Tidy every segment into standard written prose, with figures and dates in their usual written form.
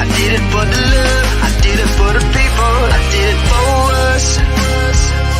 I did it for the love, I did it for the people, I did it for us.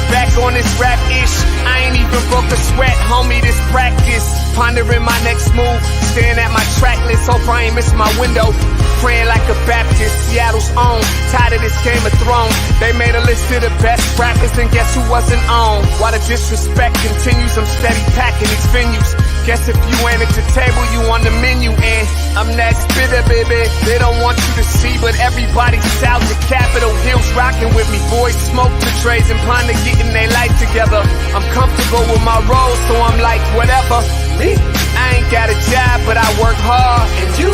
Back on this rap ish, I ain't even broke a sweat, homie, this practice. Pondering my next move, staring at my track list, hope I ain't missing my window. Praying like a Baptist, Seattle's own, tired of this Game of Thrones. They made a list of the best rappers and guess who wasn't on? While the disrespect continues, I'm steady packing these venues. Guess if you ain't at the table, you on the menu, and I'm that spitter, baby. They don't want you to see, but everybody's south of Capitol Hill's rocking with me. Boys smoke the trays and ponder getting their life together. I'm comfortable with my role, so I'm like, whatever. Me, I ain't got a job, but I work hard. And you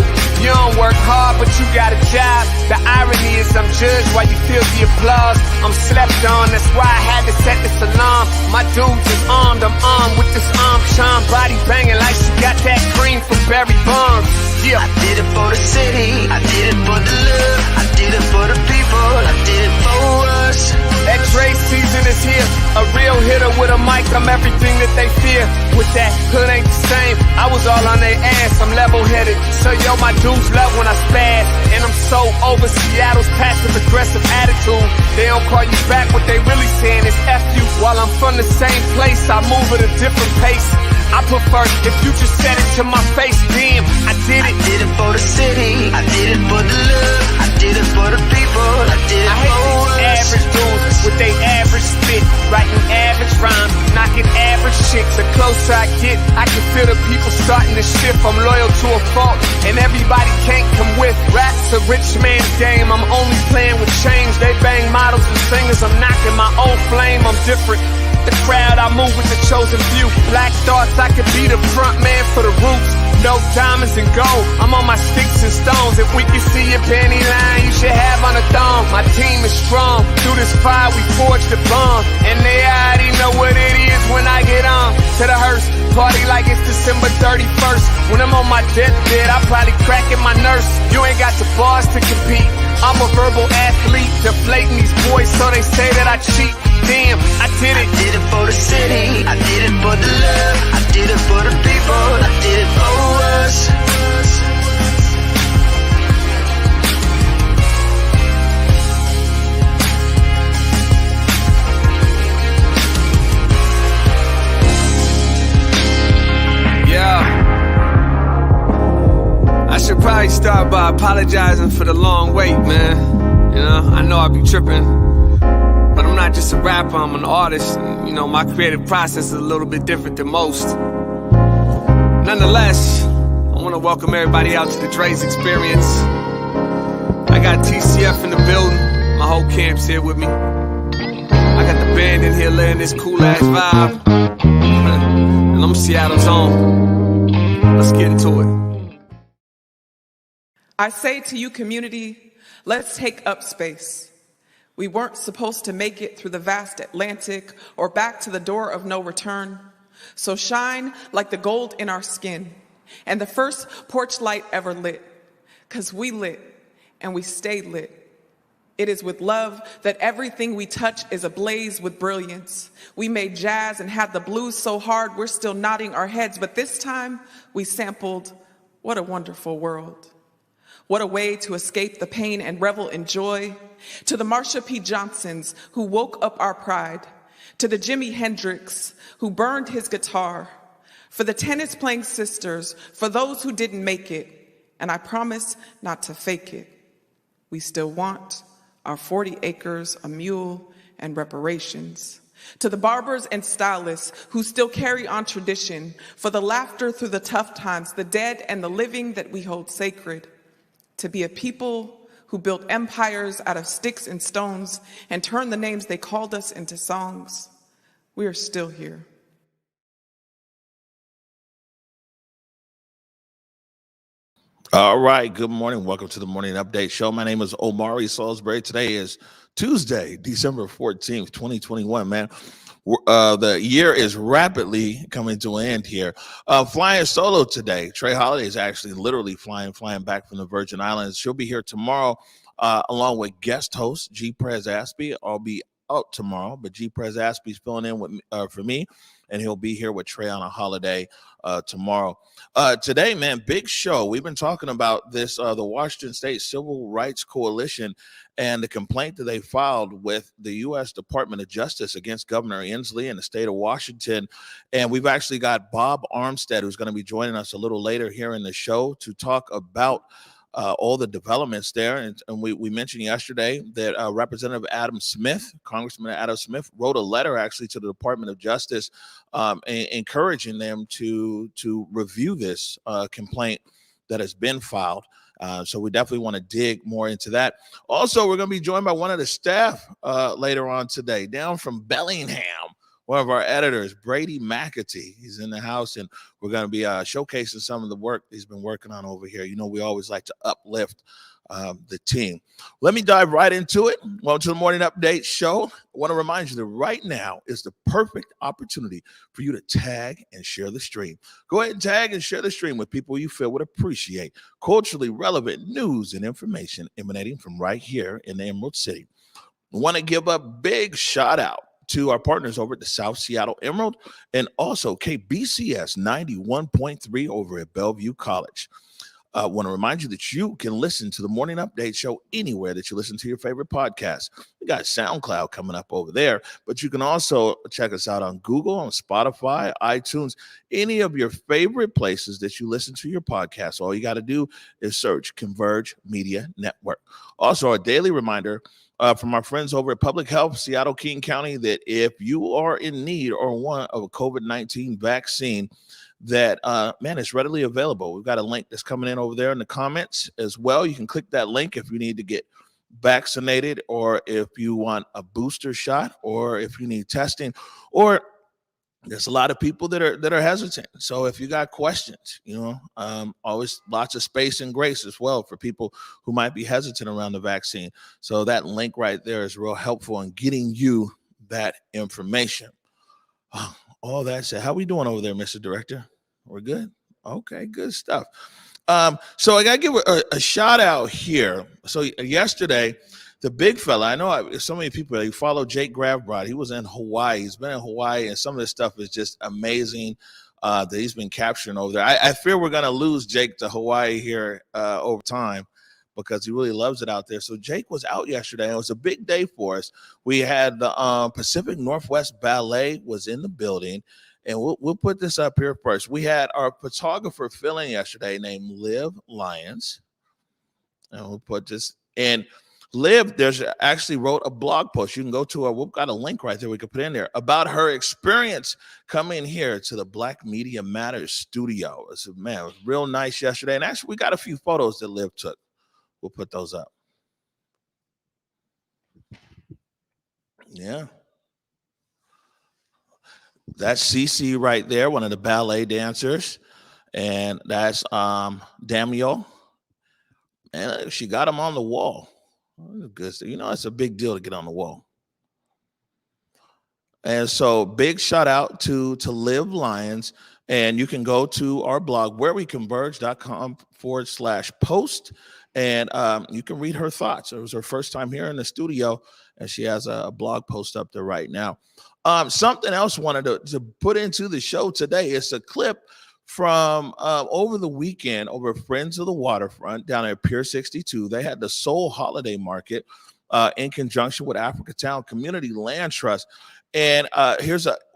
don't work hard, but you got a job. The irony is I'm judged while you feel the applause. I'm slept on, that's why I had to set this alarm. My dudes is armed, I'm armed with this arm charm. Body banging like she got that cream from Barry Bonds. Yeah. I did it for the city, I did it for the love, I did it for the people, I did it for us. That Dre season is here, a real hitter with a mic, I'm everything that they fear. With that hood ain't the same, I was all on their ass, I'm level-headed. So yo, my dudes love when I spaz, and I'm so over Seattle's passive-aggressive attitude. They don't call you back, what they really saying is F you. While I'm from the same place, I move at a different pace. I prefer if you just said it to my face, damn, I did it. I did it for the city, I did it for the love, I did it for the people, I did it I hate for these us. average dudes with they average spit, writing average rhymes, knocking average chicks. The closer I get, I can feel the people starting to shift. I'm loyal to a fault, and everybody can't come with. Rap's a rich man's game, I'm only playing with change. They bang models and singers, I'm knocking my old flame, I'm different. The crowd, I move with the chosen few. Black thoughts, I could be the front man for the roots. No diamonds and gold, I'm on my sticks and stones. If we can see your panty line, you should have on a thong. My team is strong, through this fire we forged a bond. And they already know what it is when I get on. To the hearse, party like it's December 31st. When I'm on my deathbed, I probably cracking my nurse. You ain't got the bars to compete, I'm a verbal athlete. Deflating these boys so they say that I cheat. Damn, I did it. I did it for the city, I did it for the love, I did it for the people, I did it for us. Yeah. I should probably start by apologizing for the long wait, man. You know, I know I be tripping. But I'm not just a rapper, I'm an artist. And, you know, my creative process is a little bit different than most. Nonetheless, I want to welcome everybody out to the Dre's Experience. I got TCF in the building, my whole camp's here with me. I got the band in here laying this cool-ass vibe. And I'm Seattle's own. Let's get into it. I say to you, community, let's take up space. We weren't supposed to make it through the vast Atlantic or back to the door of no return. So shine like the gold in our skin and the first porch light ever lit. 'Cause we lit and we stay lit. It is with love that everything we touch is ablaze with brilliance. We made jazz and had the blues so hard we're still nodding our heads, but this time we sampled What a Wonderful World. What a way to escape the pain and revel in joy. To the Marsha P. Johnsons who woke up our pride. To the Jimi Hendrix who burned his guitar. For the tennis-playing sisters, for those who didn't make it. And I promise not to fake it. We still want our 40 acres, a mule, and reparations. To the barbers and stylists who still carry on tradition. For the laughter through the tough times, the dead and the living that we hold sacred. To be a people who built empires out of sticks and stones and turned the names they called us into songs. We are still here. All right, good morning. Welcome to the Morning Update Show. My name is Omari Salisbury. Today is Tuesday, December 14th, 2021, man. The year is rapidly coming to an end here. Flying solo today. Trey Holiday is actually literally flying back from the Virgin Islands. She'll be here tomorrow along with guest host G. Prez Aspie. I'll be out tomorrow, but G. Prez Aspie's filling in with for me, and he'll be here with Trey on a holiday tomorrow. Today, man, big show. We've been talking about this, the Washington State Civil Rights Coalition and the complaint that they filed with the U.S. Department of Justice against Governor Inslee in the state of Washington. And we've actually got Bob Armstead, who's going to be joining us a little later here in the show to talk about all the developments there. And we mentioned yesterday that Representative Adam Smith, Congressman Adam Smith, wrote a letter actually to the Department of Justice encouraging them to review this complaint that has been filed. So we definitely want to dig more into that. Also, we're going to be joined by one of the staff later on today, down from Bellingham. One of our editors, Brady McAtee, he's in the house, and we're going to be showcasing some of the work he's been working on over here. You know, we always like to uplift the team. Let me dive right into it. Welcome to the Morning Update Show. I want to remind you that right now is the perfect opportunity for you to tag and share the stream. Go ahead and tag and share the stream with people you feel would appreciate culturally relevant news and information emanating from right here in the Emerald City. I want to give a big shout out to our partners over at the South Seattle Emerald and also KBCS 91.3 over at Bellevue College. I want to remind you that you can listen to the Morning Update Show anywhere that you listen to your favorite podcast. We got SoundCloud coming up over there, but you can also check us out on Google, on Spotify, iTunes, any of your favorite places that you listen to your podcast. All you got to do is search Converge Media Network. Also, a daily reminder from our friends over at Public Health, Seattle, King County, that if you are in need or want of a COVID-19 vaccine, that, man, it's readily available. We've got a link that's coming in over there in the comments as well. You can click that link if you need to get vaccinated or if you want a booster shot or if you need testing, or there's a lot of people that are hesitant. So if you got questions, you know, always lots of space and grace as well for people who might be hesitant around the vaccine. So that link right there is real helpful in getting you that information. All that said, how we doing over there, Mr. Director? We're good? Okay, good stuff. So I got to give a shout out here. So yesterday, the big fella, I know so many people, you follow Jake Gravbrod. He was in Hawaii. He's been in Hawaii, and some of this stuff is just amazing that he's been capturing over there. I fear we're going to lose Jake to Hawaii here over time because he really loves it out there. So Jake was out yesterday, and it was a big day for us. We had the Pacific Northwest Ballet was in the building, and we'll put this up here first. We had our photographer filling yesterday named Liv Lyons, and we'll put this in. Liv, there's actually wrote a blog post. You can go to we've got a link right there we can put in there about her experience coming here to the Black Media Matters studio. It was real nice yesterday. And actually, we got a few photos that Liv took. We'll put those up. Yeah. That's Cece right there, one of the ballet dancers. And that's Damiel. And she got him on the wall. Good. You know, it's a big deal to get on the wall. And so big shout out to Liv Lyons. And you can go to our blog, wherewecomverge.com/post. And you can read her thoughts. It was her first time here in the studio, and she has a blog post up there right now. Something else I wanted to put into the show today is a clip from over the weekend over Friends of the Waterfront down at Pier 62. They had the Soul Holiday Market in conjunction with Africatown Community Land Trust. And I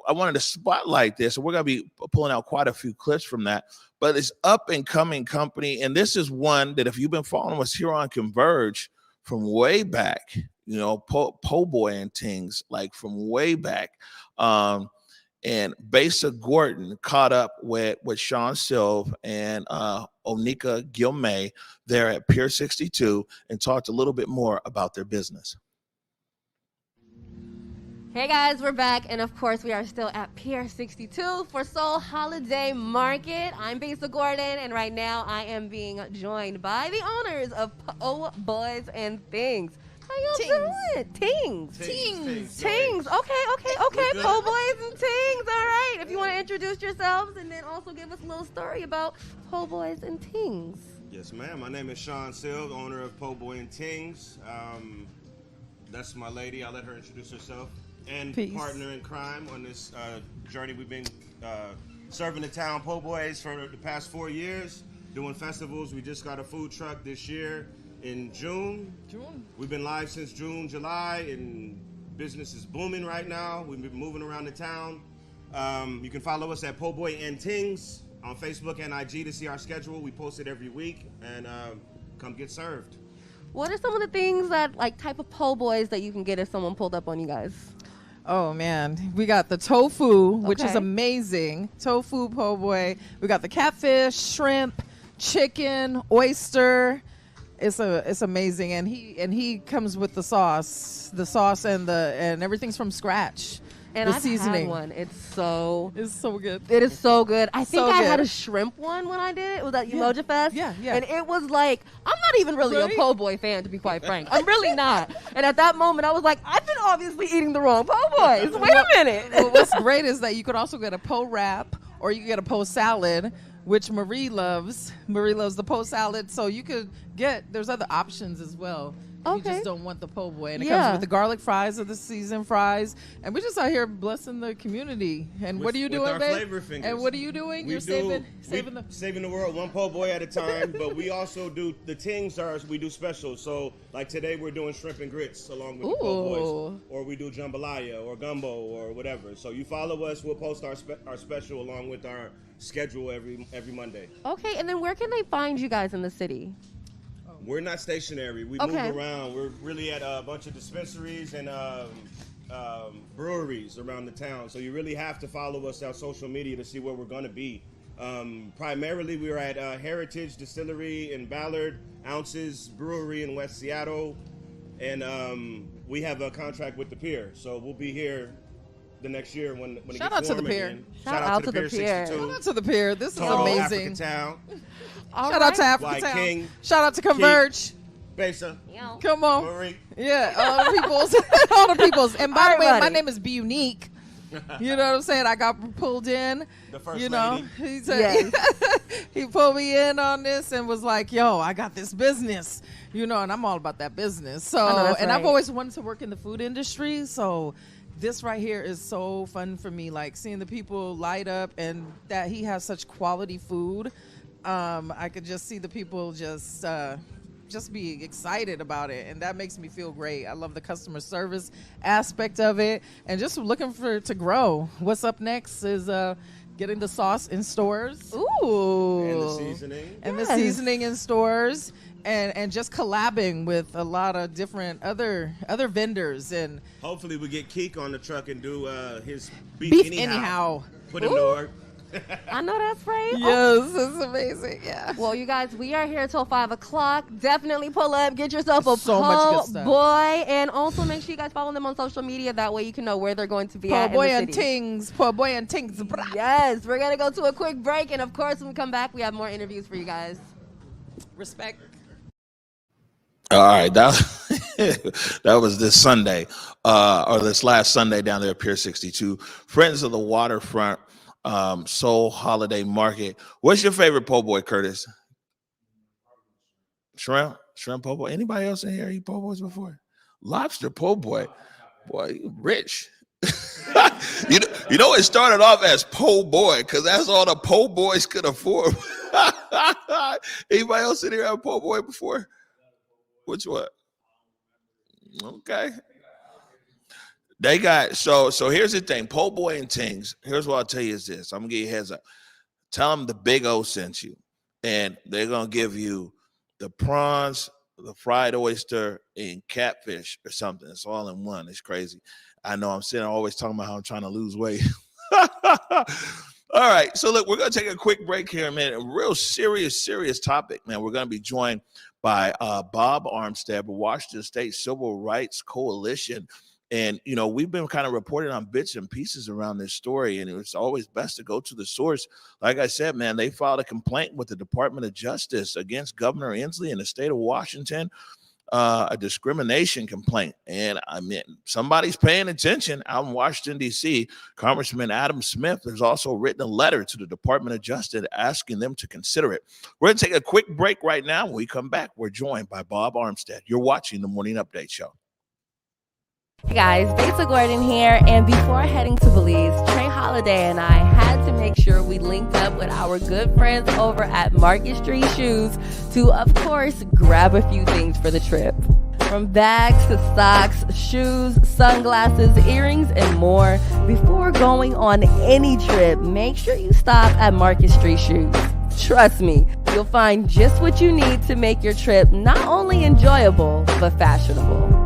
wanted to spotlight this. And we're going to be pulling out quite a few clips from that. But it's up and coming company. And this is one that if you've been following us here on Converge from way back, you know, Po' Boy and things like from way back. And Besa Gordon caught up with Sean Silv and Onika Gilmay there at Pier 62 and talked a little bit more about their business. Hey guys, we're back, and of course we are still at Pier 62 for Soul Holiday Market. I'm Besa Gordon, and right now I am being joined by the owners of Po' Boys and Things. How y'all doing? Tings. Okay. Po' Boys and Tings. All right. If you want to introduce yourselves and then also give us a little story about Po' Boys and Tings. Yes, ma'am. My name is Sean Silv, owner of Po' Boy and Tings. That's my lady. I'll let her introduce herself. And Peace. partner in crime on this journey. We've been serving the town po' boys for the past 4 years, doing festivals. We just got a food truck this year in June. We've been live since June, July, and business is booming right now. We've been moving around the town. You can follow us at Po' Boy and Tings on Facebook and IG to see our schedule. We post it every week, and come get served. What are some of the things that, like, type of po' boys that you can get if someone pulled up on you guys? Oh man, we got the tofu, which is Okay. amazing. Tofu po' boy. We got the catfish, shrimp, chicken, oyster. It's amazing, and he comes with the sauce and everything's from scratch. And the I've seasoning. had one. It's so good. It is so good. I think So I had good. a shrimp one when I did it. It was at Umoja Fest. Yeah. And it was like, I'm not even really a Right? po' boy fan, to be quite frank. I'm really not. And at that moment, I was like, I've been obviously eating the wrong po' boys. Wait a minute. Well, what's great is that you could also get a po' wrap, or you could get a po' salad, which Marie loves. Marie loves the po' salad, so you could there's other options as well. You Okay. just don't want the po' boy. And it Yeah. comes with the garlic fries of the season fries. And we're just out here blessing the community. And what are you With doing, our babe? flavor fingers. And what are you doing? You're saving the... saving the world one po' boy at a time. But we also do the tings. We do specials. So like today we're doing shrimp and grits along with the po' boys, or we do jambalaya or gumbo or whatever. So you follow us. We'll post our special along with our schedule every Monday. Okay, and then where can they find you guys in the city? We're not stationary. We Okay. move around. We're really at a bunch of dispensaries and breweries around the town. So you really have to follow us on social media to see where we're going to be. Primarily, we're at Heritage Distillery in Ballard, Ounces Brewery in West Seattle, and we have a contract with the Pier. So we'll be here the next year when it Shout gets out to the warm Pier. again. Shout out to the Pier. 62. Shout out to the Pier. This is Tall amazing. African town. All Shout out to right. Africa White Town. King. Shout out to Converge. Besa. Yeah. Come on. Marie. Yeah, all the peoples. all the peoples. And by All the way, right, my buddy. name is Be Unique. You know what I'm saying? I got pulled in. The first you know, lady. he said he pulled me in on this and was like, "Yo, I got this business." You know, and I'm all about that business. So, I know that's and I've right. always wanted to work in the food industry. So, this right here is so fun for me. Like seeing the people light up, and that he has such quality food. I could just see the people just be excited about it, and that makes me feel great. I love the customer service aspect of it, and just looking for it to grow. What's up next is getting the sauce in stores. Ooh, And the seasoning. and Yes. the seasoning in stores, and just collabing with a lot of different other vendors and Hopefully we get Keek on the truck and do his beef anyhow. anyhow. Put him to work. I know that's right. Yes, it's amazing. Yeah. Well, you guys, we are here till 5 o'clock. Definitely pull up, get yourself a So much good po' stuff. boy, and also make sure you guys follow them on social media. That way you can know where they're going to be Po' at boy in the and city. tings. Po' boy and tings. Brah. Yes, we're gonna go to a quick break, and of course, when we come back, we have more interviews for you guys. Respect. All right, that was this Sunday, or this last Sunday down there at Pier 62. Friends of the Waterfront Soul Holiday Market. What's your favorite po' boy, Curtis? Shrimp po' boy. Anybody else in here eat po' boys before? Lobster po' boy. Boy, you rich. you know, it started off as po' boy because that's all the po' boys could afford. Anybody else in here have po' boy before? Which one? Okay. They got so here's the thing. Po' boy and tings. Here's what I'll tell you is this. I'm gonna give you a heads up. Tell them the Big O sent you, and they're gonna give you the prawns, the fried oyster, and catfish or something. It's all in one. It's crazy. I know I'm sitting always talking about how I'm trying to lose weight. All right. So look, we're gonna take a quick break here, man. A real serious topic, man. We're gonna be joined by Bob Armstead, Washington State Civil Rights Coalition. And, you know, we've been kind of reporting on bits and pieces around this story, and it's always best to go to the source. Like I said, man, they filed a complaint with the Department of Justice against Governor Inslee in the state of Washington, a discrimination complaint. And I mean, somebody's paying attention out in Washington, D.C. Congressman Adam Smith has also written a letter to the Department of Justice asking them to consider it. We're going to take a quick break right now. When we come back, we're joined by Bob Armstead. You're watching the Morning Update Show. Hey guys, Besa Gordon here, and before heading to Belize, Trey Holiday and I had to make sure we linked up with our good friends over at Market Street Shoes to, of course, grab a few things for the trip. From bags to socks, shoes, sunglasses, earrings, and more. Before going on any trip, make sure you stop at Market Street Shoes. Trust me, you'll find just what you need to make your trip not only enjoyable, but fashionable.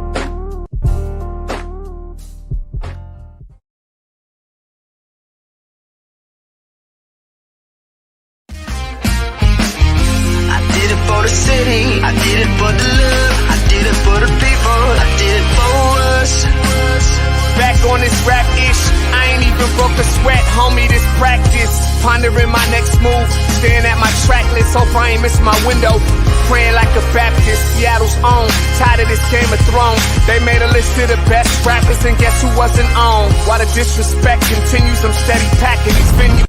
I did it for the city, I did it for the love, I did it for the people, I did it for us. Back on this rap ish, I ain't even broke a sweat, homie, this practice. Pondering my next move, staring at my track list, hope I ain't miss my window. Praying like a Baptist, Seattle's own. Tired of this Game of Thrones. They made a list of the best rappers, and guess who wasn't on? While the disrespect continues, I'm steady packing these venues.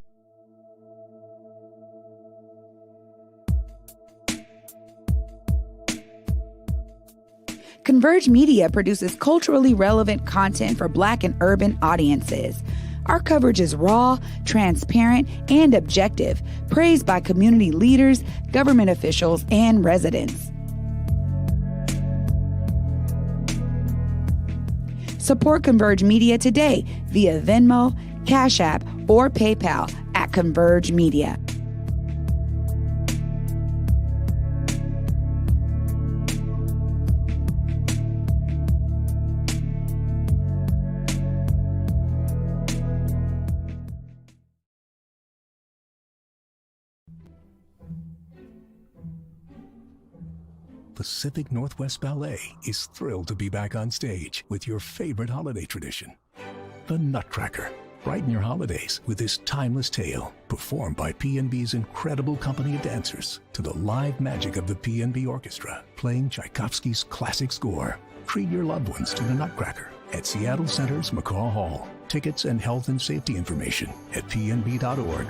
Converge Media produces culturally relevant content for Black and urban audiences. Our coverage is raw, transparent, and objective, praised by community leaders, government officials, and residents. Support Converge Media today via Venmo, Cash App, or PayPal at Converge Media. Pacific Northwest Ballet is thrilled to be back on stage with your favorite holiday tradition, the Nutcracker. Brighten your holidays with this timeless tale, performed by PNB's incredible company of dancers to the live magic of the PNB Orchestra, playing Tchaikovsky's classic score. Treat your loved ones to the Nutcracker at Seattle Center's McCaw Hall. Tickets and health and safety information at pnb.org.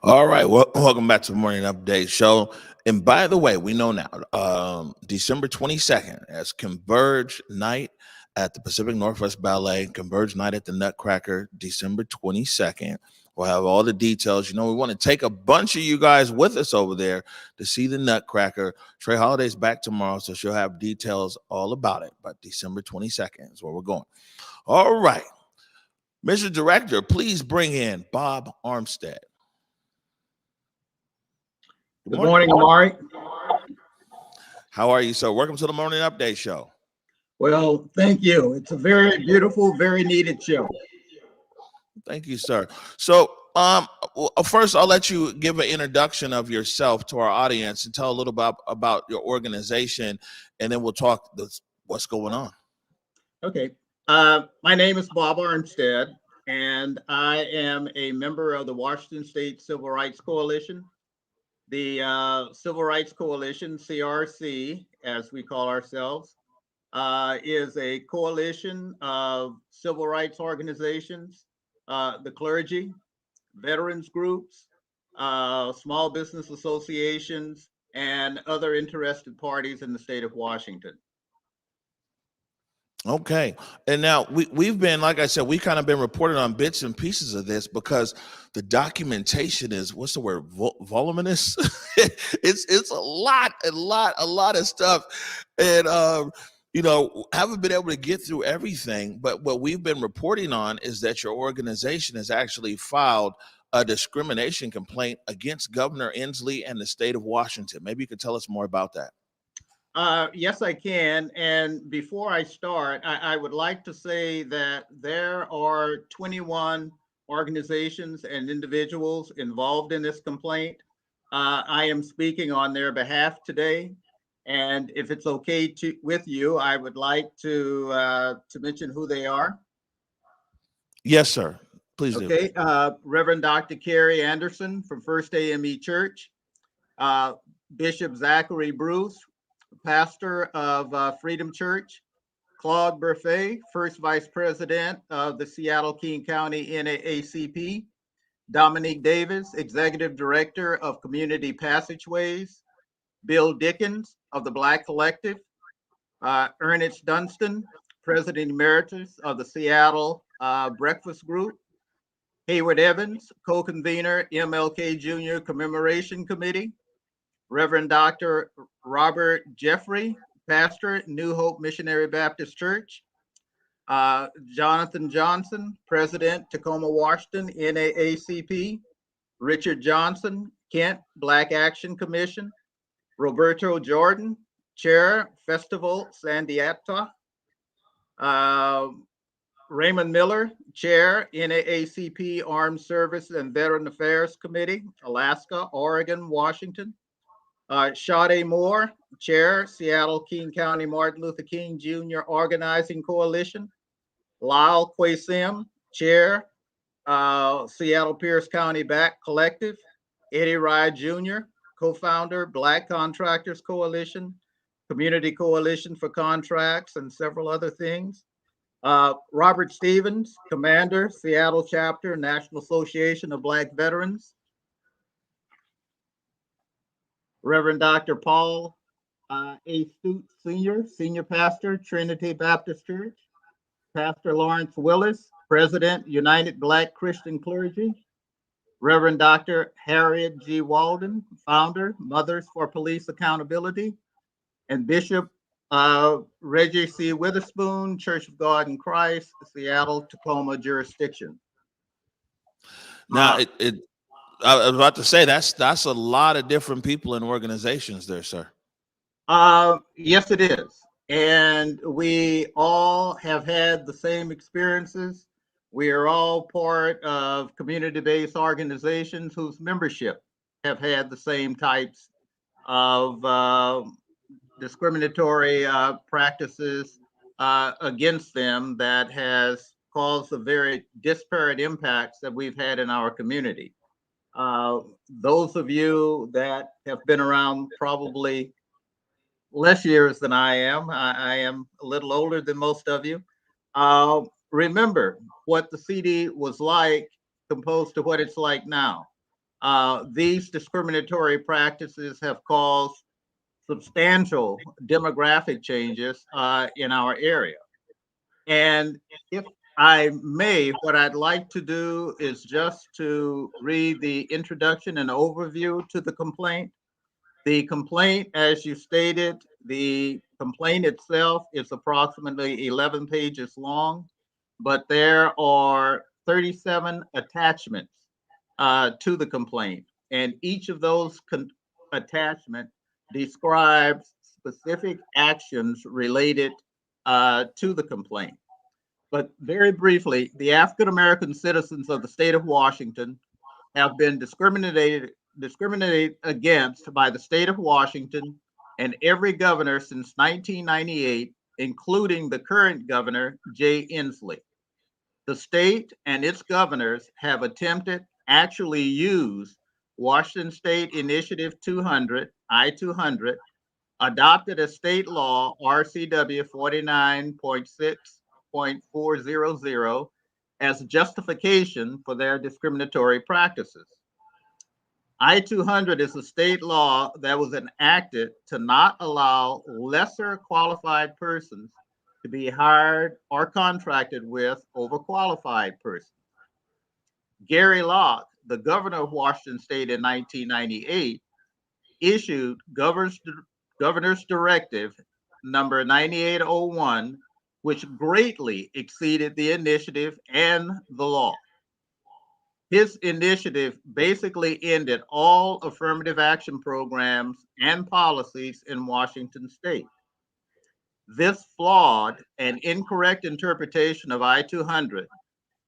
All right, well, welcome back to the Morning Update Show. And by the way, we know now, December 22nd, as Converge Night at the Pacific Northwest Ballet, Converge Night at the Nutcracker, December 22nd. We'll have all the details. You know, we want to take a bunch of you guys with us over there to see the Nutcracker. Trey Holiday's back tomorrow, so she'll have details all about it. But December 22nd is where we're going. All right. Mr. Director, please bring in Bob Armstead. Good morning, Amari. How are you, sir? Welcome to the Morning Update Show. Well, thank you. It's a very beautiful, very needed show. Thank you, sir. So, first, I'll let you give an introduction of yourself to our audience and tell a little bit about your organization, and then we'll talk what's going on. Okay. My name is Bob Armstead, and I am a member of the Washington State Civil Rights Coalition. The Civil Rights Coalition, CRC, as we call ourselves, is a coalition of civil rights organizations, the clergy, veterans groups, small business associations, and other interested parties in the state of Washington. Okay. And now we've been, like I said, we kind of been reporting on bits and pieces of this because the documentation is, what's the word, voluminous? it's a lot of stuff. And, you know, haven't been able to get through everything. But what we've been reporting on is that your organization has actually filed a discrimination complaint against Governor Inslee and the state of Washington. Maybe you could tell us more about that. Yes, I can. And before I start, I would like to say that there are 21 organizations and individuals involved in this complaint. I am speaking on their behalf today. And if it's okay with you, I would like to mention who they are. Yes, sir. Please do. Okay. Reverend Dr. Carrie Anderson from First AME Church, Bishop Zachary Bruce, pastor of Freedom Church, Claude Burfet, first vice president of the Seattle King County NAACP, Dominique Davis, executive director of Community Passageways, Bill Dickens of the Black Collective, Ernest Dunstan, President Emeritus of the Seattle Breakfast Group. Hayward Evans, co-convener, MLK Jr. Commemoration Committee. Reverend Dr. Robert Jeffrey, pastor, New Hope Missionary Baptist Church. Jonathan Johnson, President, Tacoma, Washington, NAACP. Richard Johnson, Kent, Black Action Commission. Roberto Jordan, Chair, Festival Sandiata. Raymond Miller, Chair, NAACP Armed Services and Veteran Affairs Committee, Alaska, Oregon, Washington. Sade Moore, Chair, Seattle King County Martin Luther King Jr. Organizing Coalition. Lyle Quasim, Chair, Seattle Pierce County Back Collective. Eddie Rye Jr., co-founder, Black Contractors Coalition, Community Coalition for Contracts, and several other things. Robert Stevens, Commander, Seattle Chapter, National Association of Black Veterans. Reverend Dr. Paul A. Stutes Sr., Senior Pastor, Trinity Baptist Church. Pastor Lawrence Willis, President, United Black Christian Clergy. Reverend Dr. Harriet G. Walden, Founder, Mothers for Police Accountability. And Bishop Reggie C. Witherspoon, Church of God in Christ, Seattle, Tacoma jurisdiction. Now, I was about to say that's a lot of different people and organizations there, sir. Yes, it is. And we all have had the same experiences. We are all part of community-based organizations whose membership have had the same types of discriminatory practices against them that has caused the very disparate impacts that we've had in our community. Those of you that have been around probably less years than I am a little older than most of you, remember what the CD was like composed to what it's like now. These discriminatory practices have caused substantial demographic changes in our area. And if I may, what I'd like to do is just to read the introduction and overview to the complaint. The complaint, as you stated, the complaint itself is approximately 11 pages long, but there are 37 attachments to the complaint. And each of those attachments describes specific actions related to the complaint. But very briefly, the African American citizens of the state of Washington have been discriminated against by the state of Washington and every governor since 1998, including the current governor, Jay Inslee. The state and its governors have attempted, actually used Washington State Initiative 200, I-200, adopted a state law, RCW 49.6.400, as justification for their discriminatory practices. I-200 is a state law that was enacted to not allow lesser qualified persons to be hired or contracted with overqualified persons. Gary Locke, the governor of Washington State in 1998, issued Governor's Directive number 9801, which greatly exceeded the initiative and the law. His initiative basically ended all affirmative action programs and policies in Washington State. This flawed and incorrect interpretation of I-200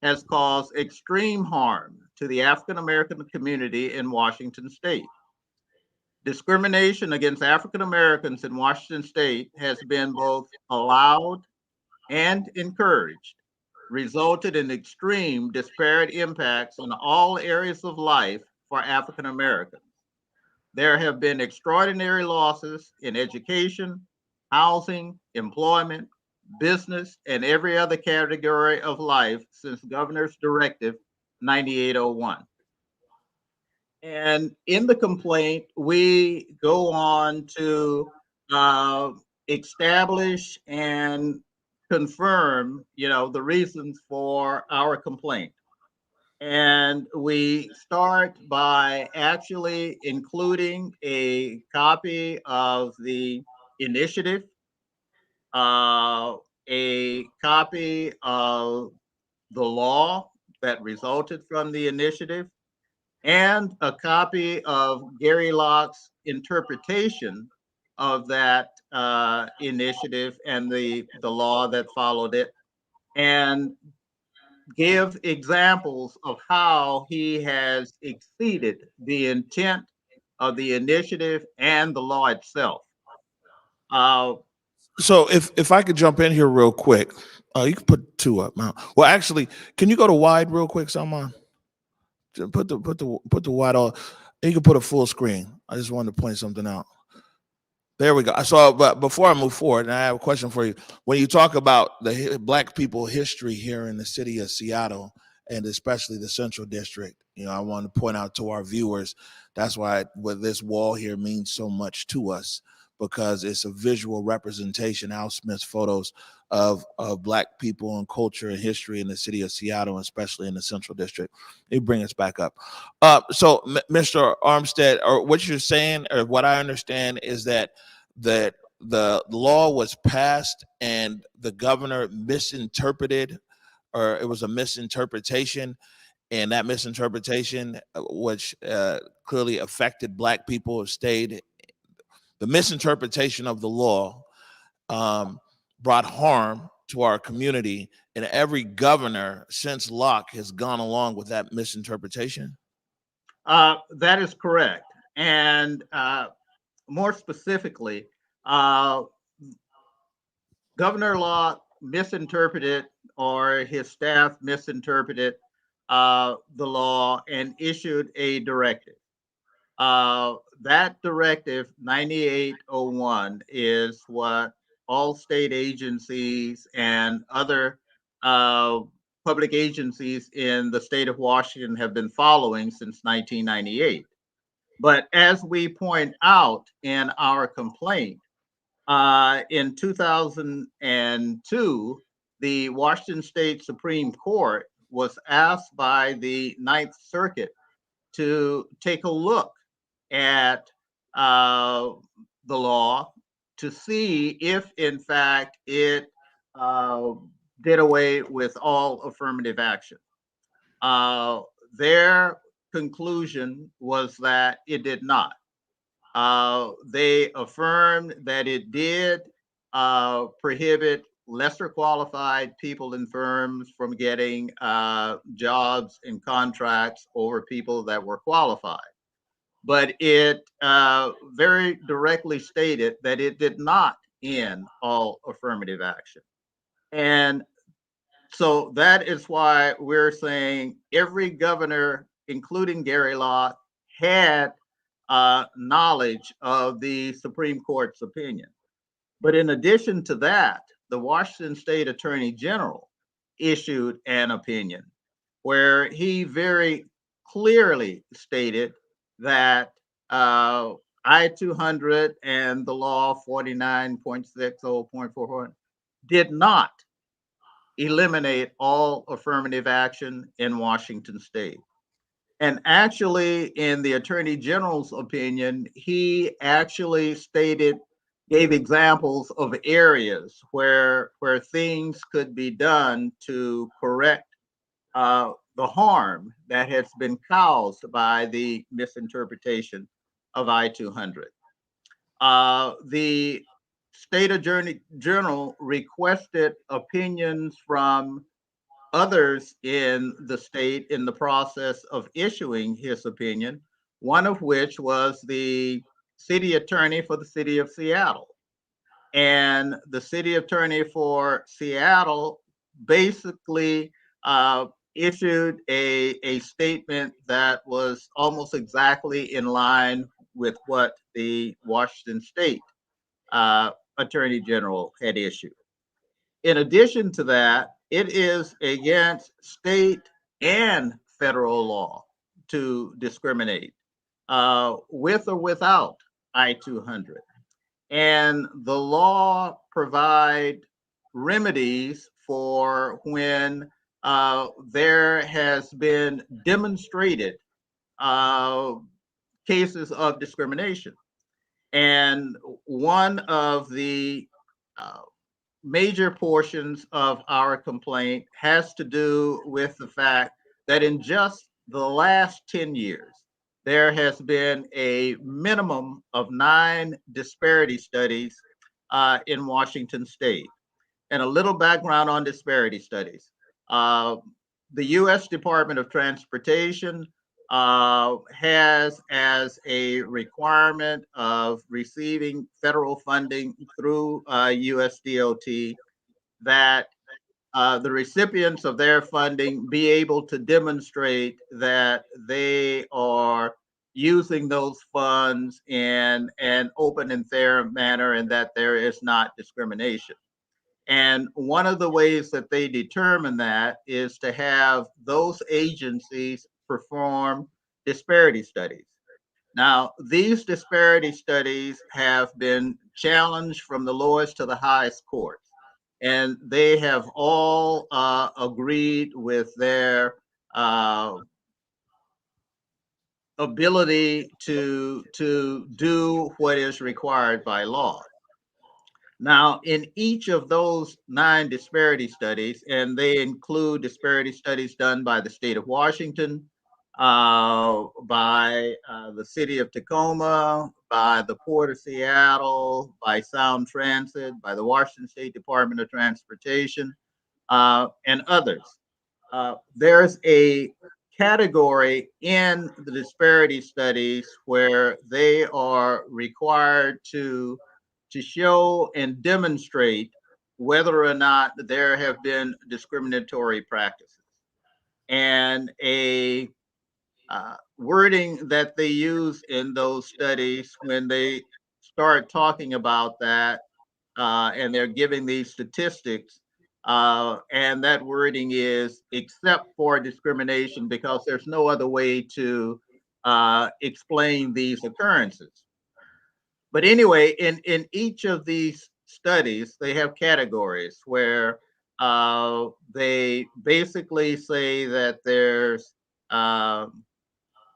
has caused extreme harm to the African American community in Washington State. Discrimination against African Americans in Washington State has been both allowed and encouraged, resulted in extreme disparate impacts on all areas of life for African Americans. There have been extraordinary losses in education, housing, employment, business, and every other category of life since Governor's Directive 9801. And in the complaint, we go on to establish and confirm, the reasons for our complaint. And we start by actually including a copy of the initiative, a copy of the law that resulted from the initiative, and a copy of Gary Locke's interpretation of that initiative and the law that followed it, and give examples of how he has exceeded the intent of the initiative and the law itself. So if I could jump in here real quick, you can put two up now. Well, actually, can you go to wide real quick, Salman? Put the wide on. You can put a full screen. I just wanted to point something out. There we go. So, but before I move forward, and I have a question for you. When you talk about the Black people history here in the city of Seattle, and especially the Central District, I want to point out to our viewers, that's why what this wall here means so much to us, because it's a visual representation, Al Smith's photos of Black people and culture and history in the city of Seattle, especially in the Central District. They bring us back up. So, Mr. Armstead, or what you're saying, or what I understand, is that the law was passed and the governor misinterpreted, or it was a misinterpretation, and that misinterpretation, which clearly affected Black people, stayed. The misinterpretation of the law brought harm to our community, and every governor since Locke has gone along with that misinterpretation. That is correct. And more specifically, Governor Locke misinterpreted, or his staff misinterpreted the law and issued a directive. That directive 9801 is what all state agencies and other public agencies in the state of Washington have been following since 1998. But as we point out in our complaint, in 2002, the Washington State Supreme Court was asked by the Ninth Circuit to take a look at the law to see if, in fact, it did away with all affirmative action. Their conclusion was that it did not. They affirmed that it did prohibit lesser qualified people in firms from getting jobs and contracts over people that were qualified. But it very directly stated that it did not end all affirmative action. And so that is why we're saying every governor, including Gary Locke, had knowledge of the Supreme Court's opinion. But in addition to that, the Washington State Attorney General issued an opinion where he very clearly stated that I-200 and the law 49.60.44 did not eliminate all affirmative action in Washington State. And actually, in the Attorney General's opinion, he actually gave examples of areas where things could be done to correct the harm that has been caused by the misinterpretation of I-200. The State Attorney General requested opinions from others in the state in the process of issuing his opinion, one of which was the city attorney for the city of Seattle. And the city attorney for Seattle basically issued a statement that was almost exactly in line with what the Washington State Attorney General had issued. In addition to that, it is against state and federal law to discriminate with or without I-200. And the law provide remedies for when there has been demonstrated uh, cases of discrimination. And one of the uh, major portions of our complaint has to do with the fact that in just the last 10 years, there has been a minimum of 9 disparity studies in Washington state. And a little background on disparity studies. Uh, the U.S. Department of Transportation has as a requirement of receiving federal funding through USDOT that the recipients of their funding be able to demonstrate that they are using those funds in an open and fair manner and that there is not discrimination. And one of the ways that they determine that is to have those agencies perform disparity studies. Now, these disparity studies have been challenged from the lowest to the highest courts, and they have all agreed with their ability to do what is required by law. Now, in each of those 9 disparity studies, and they include disparity studies done by the state of Washington, by the city of Tacoma, by the Port of Seattle, by Sound Transit, by the Washington State Department of Transportation, and others. There's a category in the disparity studies where they are required to show and demonstrate whether or not there have been discriminatory practices. And a wording that they use in those studies when they start talking about that and they're giving these statistics, and that wording is except for discrimination because there's no other way to explain these occurrences. But anyway, in each of these studies, they have categories where they basically say that there's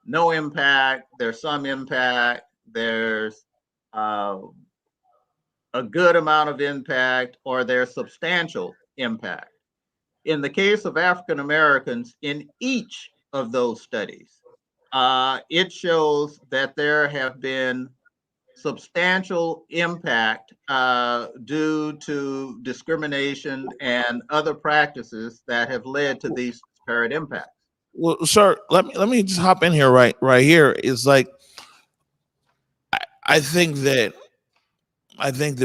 no impact, there's some impact, there's uh, a good amount of impact, or there's substantial impact. In the case of African Americans, in each of those studies, it shows that there have been substantial impact due to discrimination and other practices that have led to these disparate impacts. Well, sir, let me just hop in here right here. Is like I think that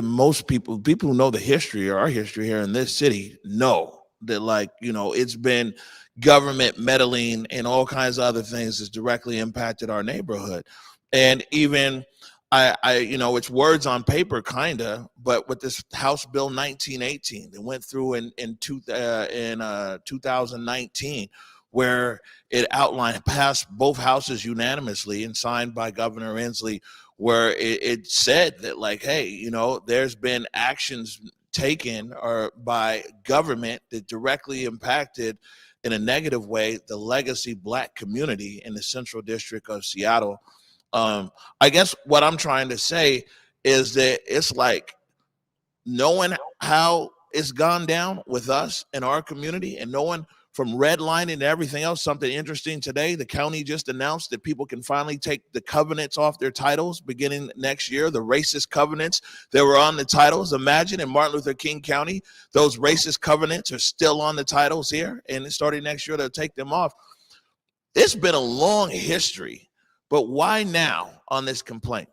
most people who know the history or our history here in this city know that, like, it's been government meddling and all kinds of other things that's directly impacted our neighborhood. And even it's words on paper, kinda, but with this House Bill 1918 that went through in 2019, where it outlined, passed both houses unanimously and signed by Governor Inslee, where it said that, like, hey, there's been actions taken or by government that directly impacted in a negative way the legacy Black community in the Central District of Seattle. I guess what I'm trying to say is that it's like, knowing how it's gone down with us in our community and knowing from redlining to everything else. Something interesting today, the county just announced that people can finally take the covenants off their titles beginning next year. The racist covenants that were on the titles. Imagine in Martin Luther King County, those racist covenants are still on the titles here, and starting next year they'll take them off. It's been a long history, but why now on this complaint?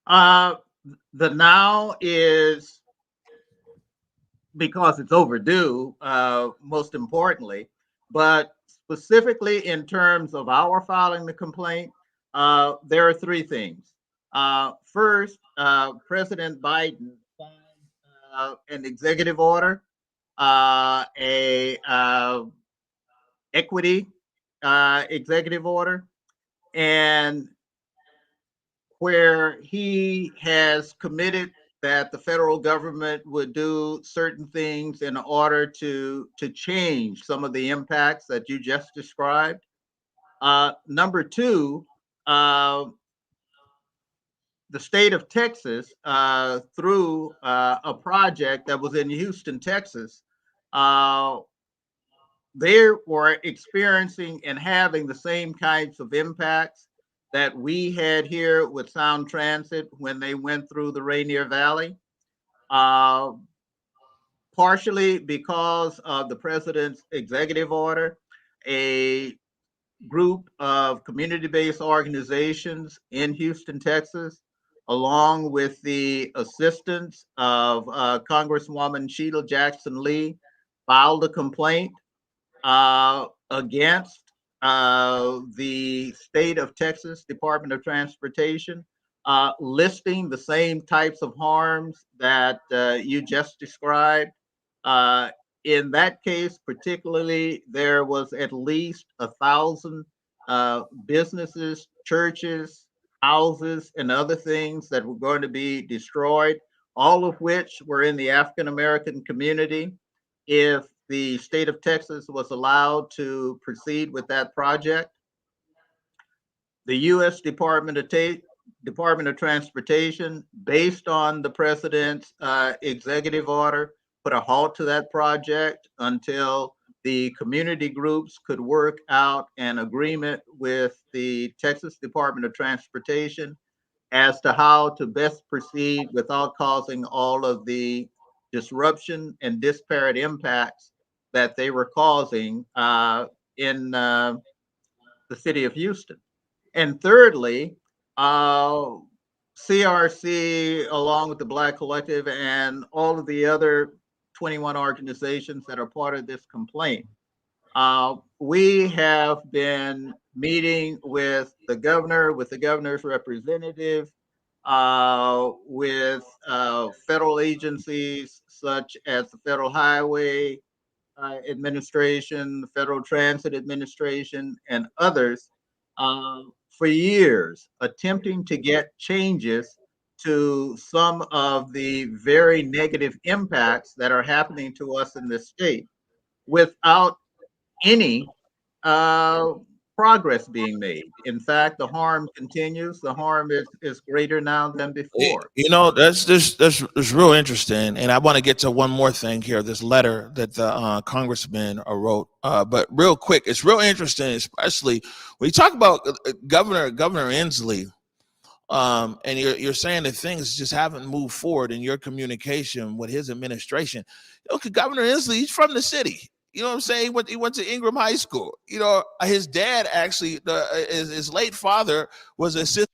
The now is because it's overdue, most importantly, but specifically in terms of our filing the complaint, there are 3 things. First, President Biden signed an executive order, a equity executive order, and where he has committed that the federal government would do certain things in order to change some of the impacts that you just described. Number two, the state of Texas, through a project that was in Houston, Texas, they were experiencing and having the same kinds of impacts that we had here with Sound Transit when they went through the Rainier Valley, uh, partially because of the president's executive order. A group of community-based organizations in Houston, Texas, along with the assistance of Congresswoman Sheila Jackson Lee, filed a complaint against the state of Texas Department of Transportation, listing the same types of harms that you just described. In that case, particularly, there was at least 1,000 businesses, churches, houses, and other things that were going to be destroyed, all of which were in the African American community. If the state of Texas was allowed to proceed with that project, the U.S. Department of Transportation, based on the president's executive order, put a halt to that project until the community groups could work out an agreement with the Texas Department of Transportation as to how to best proceed without causing all of the disruption and disparate impacts that they were causing in the city of Houston. And thirdly, CRC, along with the Black Collective and all of the other 21 organizations that are part of this complaint, we have been meeting with the governor, with the governor's representative, with federal agencies such as the Federal Highway Administration, the Federal Transit Administration, and others for years, attempting to get changes to some of the very negative impacts that are happening to us in this state without any progress being made. In fact, the harm continues. The harm is greater now than before. You know, that's real interesting, and I want to get to one more thing here. This letter that the congressman wrote, but real quick, it's real interesting, especially when you talk about Governor Inslee, and you're saying that things just haven't moved forward in your communication with his administration. Okay, Governor Inslee, he's from the city. You know what I'm saying? He went to Ingram High School. You know, his dad actually, his late father was assistant.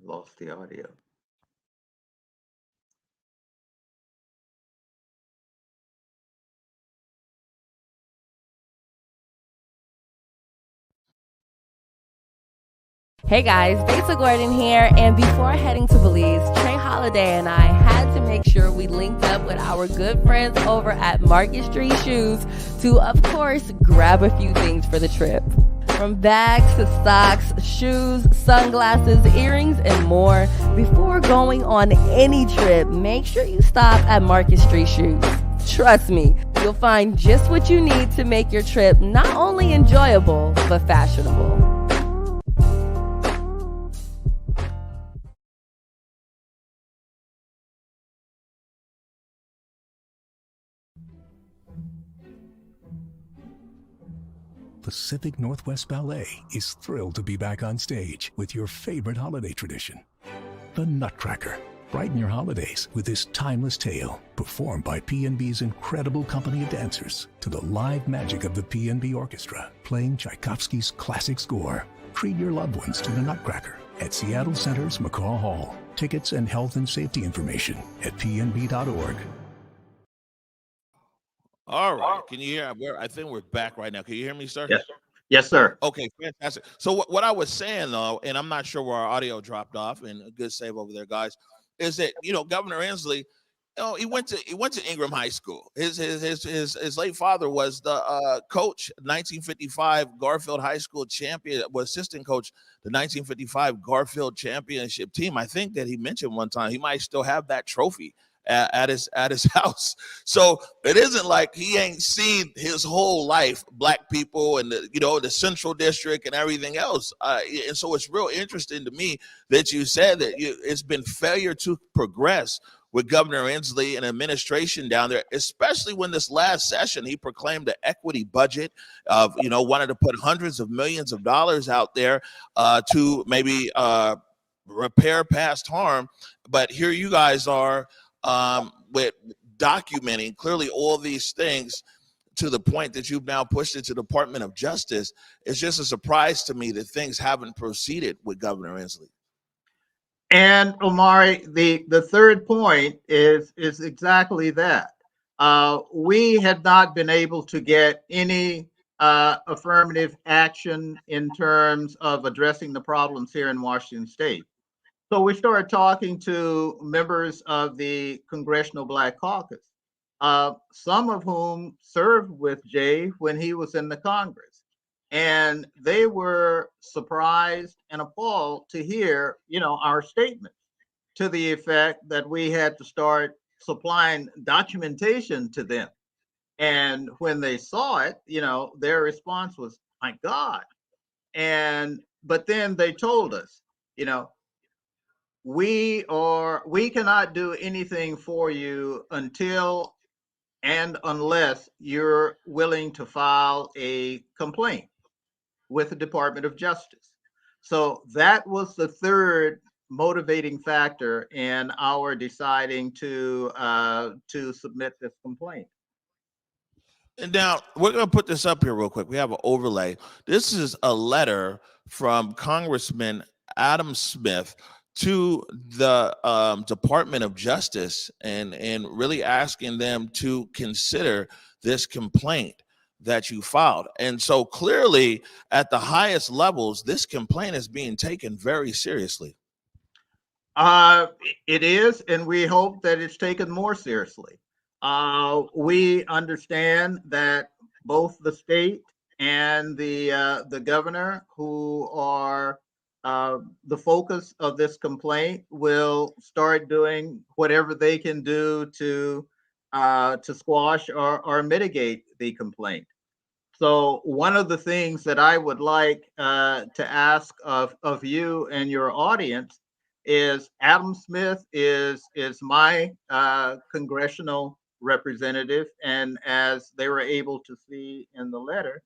Lost the audio. Hey guys, Besa Gordon here, and before heading to Belize, Trey Holiday and I had to make sure we linked up with our good friends over at Market Street Shoes to, of course, grab a few things for the trip. From bags to socks, shoes, sunglasses, earrings, and more. Before going on any trip, make sure you stop at Market Street Shoes. Trust me, you'll find just what you need to make your trip not only enjoyable, but fashionable. Pacific Northwest Ballet is thrilled to be back on stage with your favorite holiday tradition, the Nutcracker. Brighten your holidays with this timeless tale, performed by P&B's incredible company of dancers to the live magic of the P&B Orchestra, playing Tchaikovsky's classic score. Treat your loved ones to the Nutcracker at Seattle Center's McCaw Hall. Tickets and health and safety information at pnb.org. All right. Can you hear? I think we're back right now. Can you hear me, sir? Yes. Yes, sir. Okay, fantastic. So what I was saying though, and I'm not sure where our audio dropped off, and a good save over there, guys, is that Governor Inslee, he went to Ingram High School. His late father was the coach, 1955 Garfield High School champion, was assistant coach, the 1955 Garfield championship team. I think that he mentioned one time he might still have that trophy at his house. So it isn't like he ain't seen his whole life black people and the central district and everything else. And so it's real interesting to me that you said that it's been failure to progress with Governor Inslee and administration down there, especially when this last session he proclaimed an equity budget of wanted to put hundreds of millions of dollars out there to maybe repair past harm. But here you guys are with documenting clearly all these things to the point that you've now pushed it to the Department of Justice. It's just a surprise to me that things haven't proceeded with Governor Inslee. And Omari, the third point is exactly that. We had not been able to get any affirmative action in terms of addressing the problems here in Washington State. So we started talking to members of the Congressional Black Caucus, some of whom served with Jay when he was in the Congress. And they were surprised and appalled to hear, our statements to the effect that we had to start supplying documentation to them. And when they saw it, their response was, "My God!" But then they told us, we cannot do anything for you until and unless you're willing to file a complaint with the Department of Justice. So that was the third motivating factor in our deciding to submit this complaint. And now we're going to put this up here real quick. We have an overlay. This is a letter from Congressman Adam Smith to the Department of Justice and really asking them to consider this complaint that you filed. And so clearly at the highest levels, this complaint is being taken very seriously. It is, and we hope that it's taken more seriously. We understand that both the state and the governor, who are the focus of this complaint, will start doing whatever they can do to squash or mitigate the complaint. So one of the things that I would like to ask of you and your audience is, Adam Smith is my congressional representative, and as they were able to see in the letter,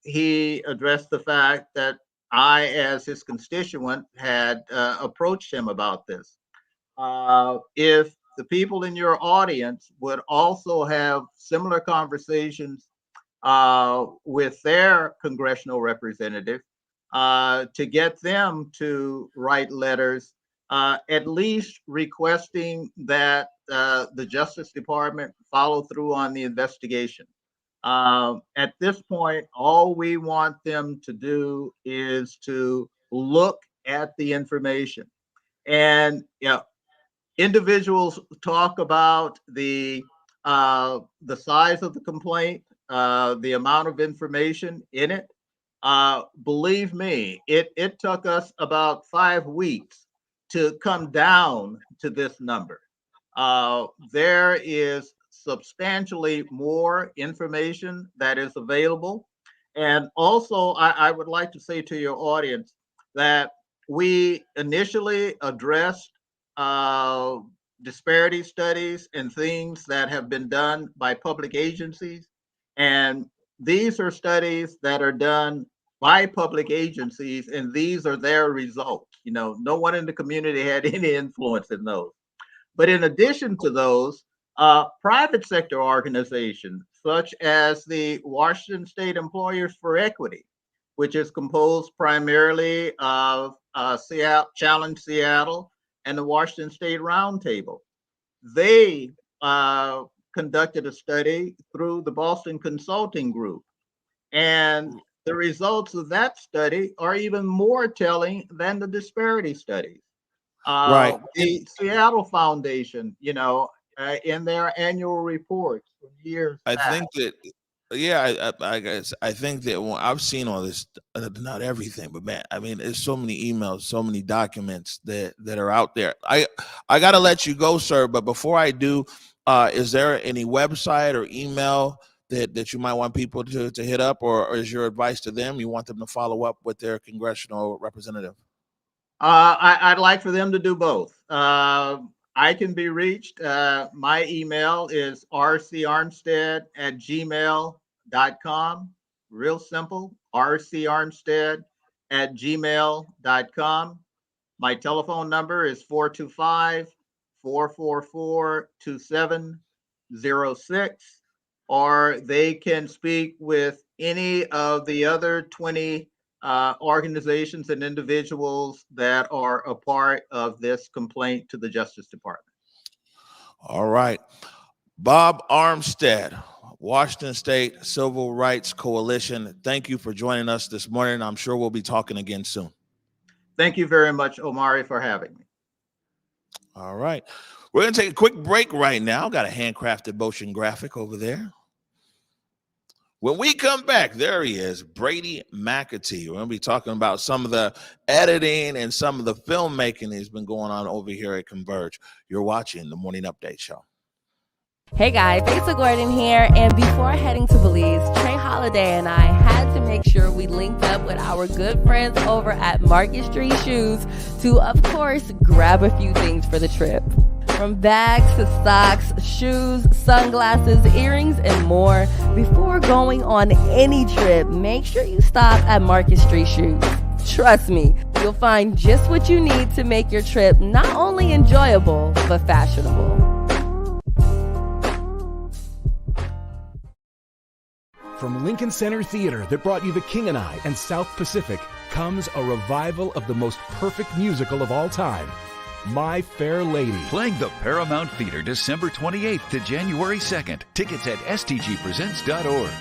he addressed the fact that I, as his constituent, had approached him about this. If the people in your audience would also have similar conversations with their congressional representative, to get them to write letters, at least requesting that the Justice Department follow through on the investigation. At this point, all we want them to do is to look at the information. And individuals talk about the size of the complaint, the amount of information in it. Believe me, it took us about 5 weeks to come down to this number. There is substantially more information that is available. And also, I would like to say to your audience that we initially addressed disparity studies and things that have been done by public agencies. And these are studies that are done by public agencies, and these are their results. No one in the community had any influence in those. But in addition to those, private sector organizations, such as the Washington State Employers for Equity, which is composed primarily of Challenge Seattle and the Washington State Roundtable, they conducted a study through the Boston Consulting Group. And the results of that study are even more telling than the disparity studies. Right. The Seattle Foundation, in their annual reports from years I back. think that, yeah, I guess I think that when I've seen all this, not everything, but man, I mean, there's so many emails, so many documents that are out there. I gotta let you go, sir. But before I do, is there any website or email that you might want people to hit up, or is your advice to them? You want them to follow up with their congressional representative? I'd like for them to do both. I can be reached. My email is rcarmstead@gmail.com. Real simple, rcarmstead@gmail.com. My telephone number is 425-444-2706, or they can speak with any of the other 20 organizations and individuals that are a part of this complaint to the Justice Department. All right. Bob Armstead, Washington State Civil Rights Coalition. Thank you for joining us this morning. I'm sure we'll be talking again soon. Thank you very much, Omari, for having me. All right. We're going to take a quick break right now. Got a handcrafted motion graphic over there. When we come back, there he is, Brady McAtee. We're going to be talking about some of the editing and some of the filmmaking that's been going on over here at Converge. You're watching the Morning Update Show. Hey guys, Lisa Gordon here, and before heading to Belize, Trey Holiday and I had to make sure we linked up with our good friends over at Market Street Shoes to, of course, grab a few things for the trip. From bags to socks, shoes, sunglasses, earrings, and more. Before going on any trip, make sure you stop at Market Street Shoes. Trust me, you'll find just what you need to make your trip not only enjoyable, but fashionable. From Lincoln Center Theater that brought you The King and I and South Pacific comes a revival of the most perfect musical of all time, My Fair Lady. Playing the Paramount Theater December 28th to January 2nd. Tickets at stgpresents.org.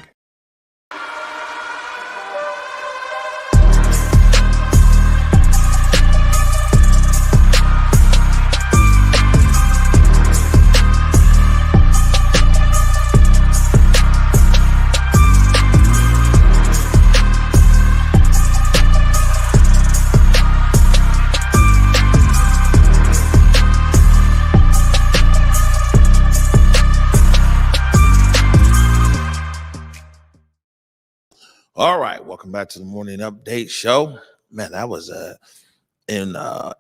All right, welcome back to the Morning Update Show. Man, that was an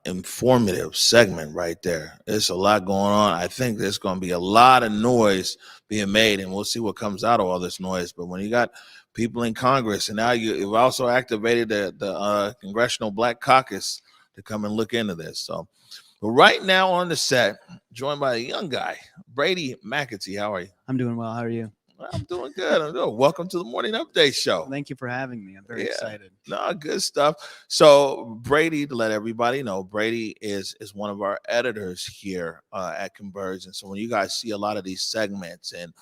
informative segment right there. There's a lot going on. I think there's going to be a lot of noise being made, and we'll see what comes out of all this noise. But when you got people in Congress, and now you've also activated the Congressional Black Caucus to come and look into this. So, but right now on the set, joined by a young guy, Brady McAtee. How are you? I'm doing well. How are you? I'm doing good. Welcome to the Morning Update Show. Thank you for having me. I'm very excited. No, good stuff. So Brady, to let everybody know, Brady is one of our editors here at Converge. And so when you guys see a lot of these segments and,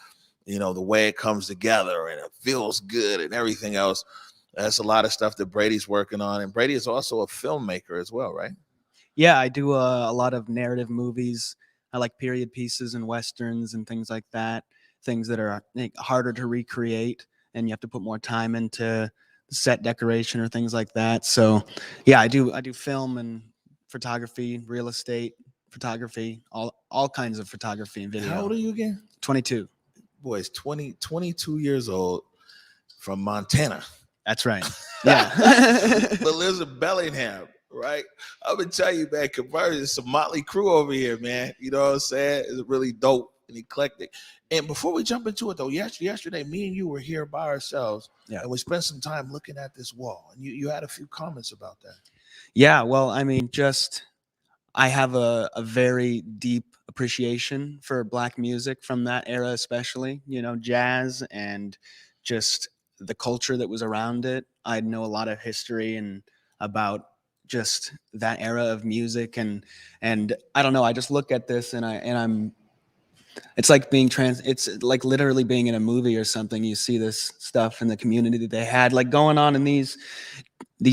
the way it comes together and it feels good and everything else, that's a lot of stuff that Brady's working on. And Brady is also a filmmaker as well, right? Yeah, I do a lot of narrative movies. I like period pieces and Westerns and things like that. Things that are harder to recreate and you have to put more time into set decoration or things like that. So yeah, I do film and photography, real estate photography, all kinds of photography and video. How old are you again? 22. Boy, 22 years old from Montana. That's right. Yeah. But lives in Bellingham, right? I'm gonna tell you, man, Converge is some motley crew over here, man. You know what I'm saying? It's really dope and eclectic. And before we jump into it, though, yesterday, me and you were here by ourselves, and we spent some time looking at this wall. And you had a few comments about that. Yeah, well, I mean, I have a very deep appreciation for Black music from that era, especially, jazz and just the culture that was around it. I know a lot of history and about just that era of music. And I don't know, I just look at this and it's like it's like literally being in a movie or something. You see this stuff in the community that they had like going on in these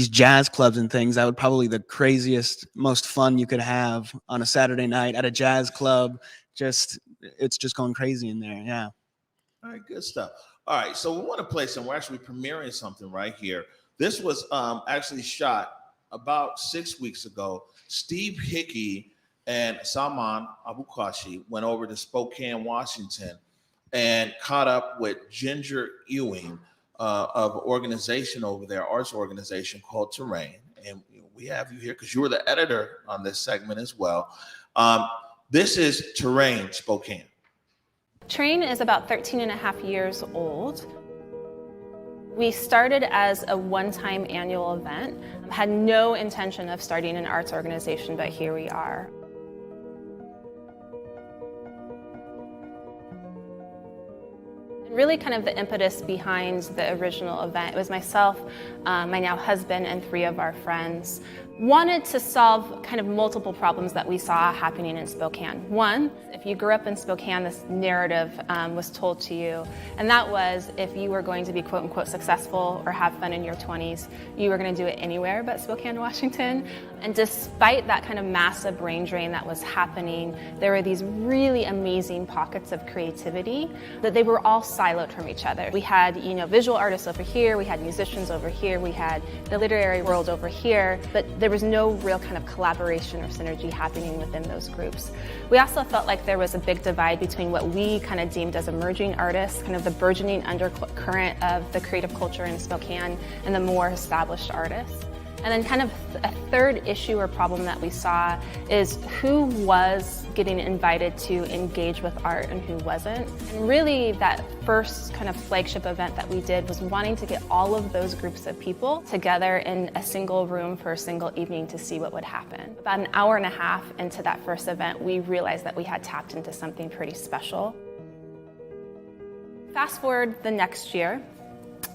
jazz clubs and things. That would probably the craziest, most fun you could have on a Saturday night at a jazz club. It's just going crazy in there. Yeah. All right, good stuff. All right, so we want to play some. We're actually premiering something right here. This was actually shot about 6 weeks ago. Steve Hickey and Salman Abukashi went over to Spokane, Washington, and caught up with Ginger Ewing of an organization over there, arts organization called Terrain. And we have you here because you were the editor on this segment as well. This is Terrain Spokane. Terrain is about 13 and a half years old. We started as a one-time annual event, had no intention of starting an arts organization, but here we are. Really kind of the impetus behind the original event. It was myself, my now husband, and 3 of our friends wanted to solve kind of multiple problems that we saw happening in Spokane. One, if you grew up in Spokane, this narrative was told to you, and that was if you were going to be quote unquote successful or have fun in your 20s, you were going to do it anywhere but Spokane, Washington. And despite that kind of massive brain drain that was happening, there were these really amazing pockets of creativity that they were all siloed from each other. We had, visual artists over here, we had musicians over here, we had the literary world over here, but there was no real kind of collaboration or synergy happening within those groups. We also felt like there was a big divide between what we kind of deemed as emerging artists, kind of the burgeoning undercurrent of the creative culture in Spokane, and the more established artists. And then kind of a third issue or problem that we saw is who was getting invited to engage with art and who wasn't. And really that first kind of flagship event that we did was wanting to get all of those groups of people together in a single room for a single evening to see what would happen. About an hour and a half into that first event, we realized that we had tapped into something pretty special. Fast forward the next year,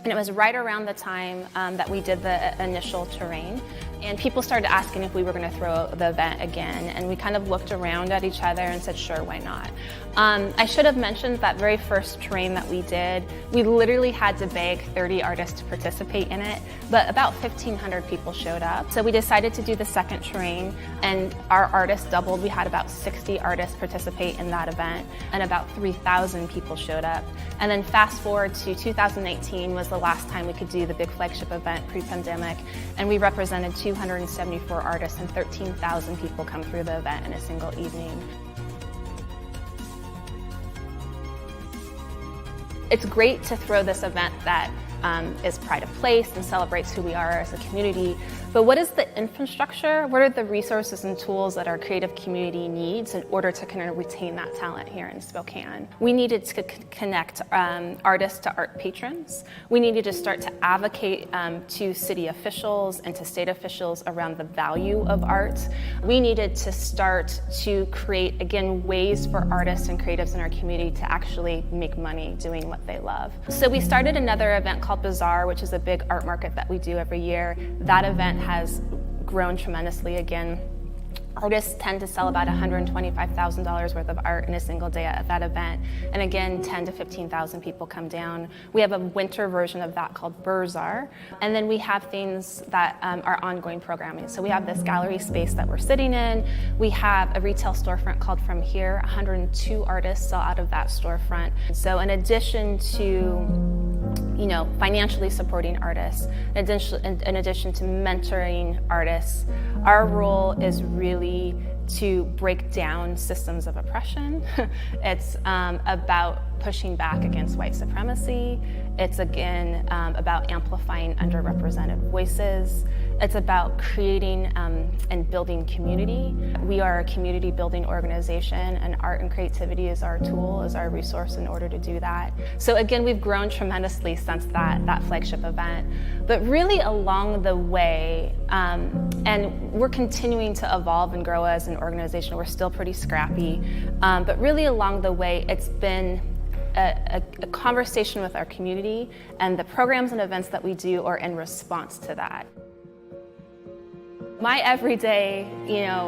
and it was right around the time that we did the initial Terrain. And people started asking if we were going to throw the event again. And we kind of looked around at each other and said, sure, why not? I should have mentioned that very first Terrain that we did, we literally had to beg 30 artists to participate in it, but about 1,500 people showed up. So we decided to do the second Terrain, and our artists doubled. We had about 60 artists participate in that event, and about 3,000 people showed up. And then fast forward to 2019 was the last time we could do the big flagship event pre-pandemic, and we represented 274 artists and 13,000 people come through the event in a single evening. It's great to throw this event that is pride of place and celebrates who we are as a community, but what is the infrastructure? What are the resources and tools that our creative community needs in order to kind of retain that talent here in Spokane? We needed to connect artists to art patrons. We needed to start to advocate to city officials and to state officials around the value of art. We needed to start to create, again, ways for artists and creatives in our community to actually make money doing what they love. So we started another event called Bazaar, which is a big art market that we do every year. That event has grown tremendously again. Artists tend to sell about $125,000 worth of art in a single day at that event. And again, 10 to 15,000 people come down. We have a winter version of that called Bazaar. And then we have things that are ongoing programming. So we have this gallery space that we're sitting in. We have a retail storefront called From Here. 102 artists sell out of that storefront. So in addition to financially supporting artists, in addition to mentoring artists, our role is really to break down systems of oppression. It's about pushing back against white supremacy. It's again about amplifying underrepresented voices. It's about creating and building community. We are a community building organization, and art and creativity is our tool, is our resource in order to do that. So again, we've grown tremendously since that flagship event. But really along the way, and we're continuing to evolve and grow as an organization. We're still pretty scrappy. But really along the way, it's been a conversation with our community, and the programs and events that we do are in response to that. My everyday,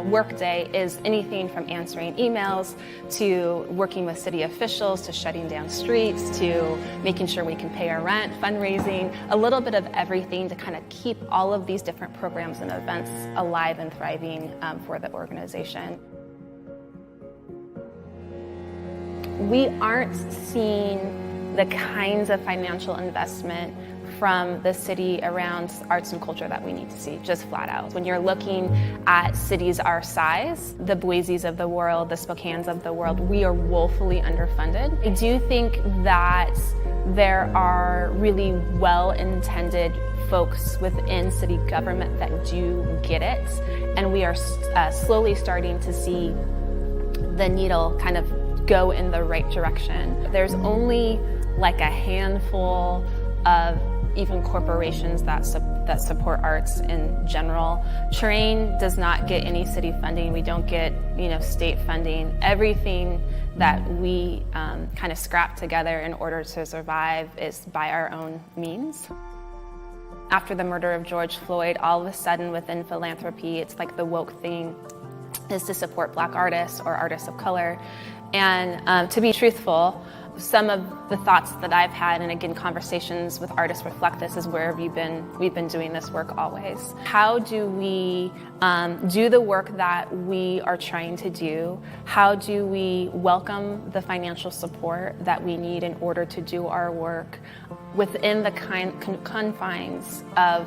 work day is anything from answering emails to working with city officials to shutting down streets to making sure we can pay our rent, fundraising, a little bit of everything to kind of keep all of these different programs and events alive and thriving for the organization. We aren't seeing the kinds of financial investment from the city around arts and culture that we need to see, just flat out. When you're looking at cities our size, the Boise's of the world, the Spokanes of the world, we are woefully underfunded. I do think that there are really well-intended folks within city government that do get it, and we are slowly starting to see the needle kind of go in the right direction. There's only like a handful of even corporations that support arts in general. Terrain does not get any city funding. We don't get state funding. Everything that we kind of scrap together in order to survive is by our own means. After the murder of George Floyd, all of a sudden within philanthropy, it's like the woke thing is to support Black artists or artists of color. And to be truthful, some of the thoughts that I've had, and again, conversations with artists reflect this, is where have you been? We've been doing this work always. How do we do the work that we are trying to do? How do we welcome the financial support that we need in order to do our work within the confines of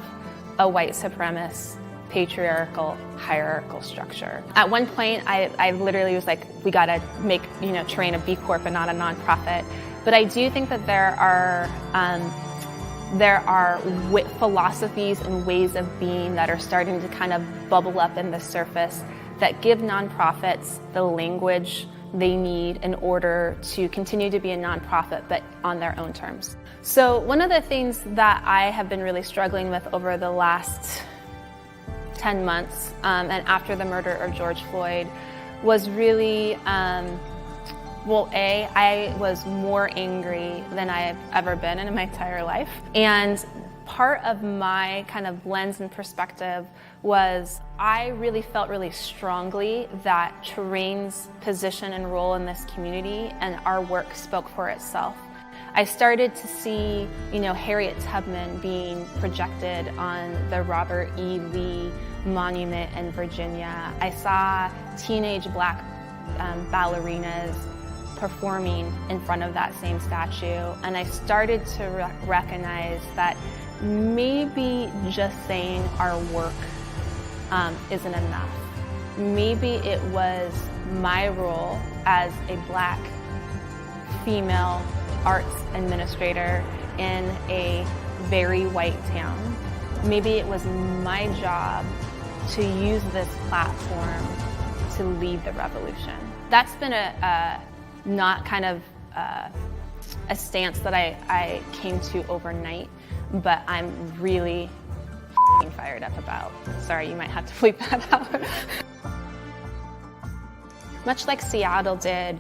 a white supremacist, patriarchal, hierarchical structure? At one point, I literally was like, we gotta make Terrain a B Corp and not a nonprofit. But I do think that there are philosophies and ways of being that are starting to kind of bubble up in the surface that give nonprofits the language they need in order to continue to be a nonprofit, but on their own terms. So one of the things that I have been really struggling with over the last 10 months and after the murder of George Floyd was really, I was more angry than I have ever been in my entire life. And part of my kind of lens and perspective was I really felt really strongly that Terrain's position and role in this community and our work spoke for itself. I started to see, Harriet Tubman being projected on the Robert E. Lee Monument in Virginia. I saw teenage Black ballerinas performing in front of that same statue, and I started to recognize that maybe just saying our work isn't enough. Maybe it was my role as a Black female arts administrator in a very white town. Maybe it was my job to use this platform to lead the revolution. That's been not kind of a stance that I came to overnight, but I'm really fired up about. Sorry, you might have to bleep that out. Much like Seattle did,